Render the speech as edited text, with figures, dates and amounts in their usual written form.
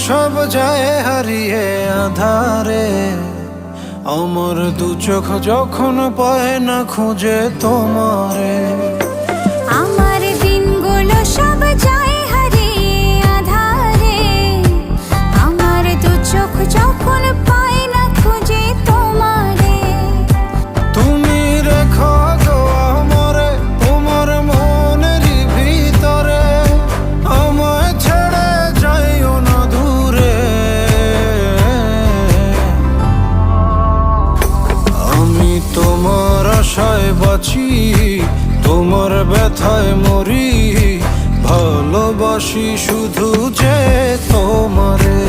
সব যায় হারিয়ে আধারে, আমার দু চোখ যখন পায় না খুঁজে তোমারে। আমার দিনগুলো সব যায় হারিয়ে আধারে, আমার দু চোখ যখন পায় না খুঁজে তোমারে। তুমি রেখো গো আমরে তোমার মনেরই ভিতরে, আমায় ছেড়ে যাইও না দূরে। আমি তোমার আশায় বাঁচি, তোমার ব্যথায় মরি, ভালোবাসি শুধু যে তোমারে।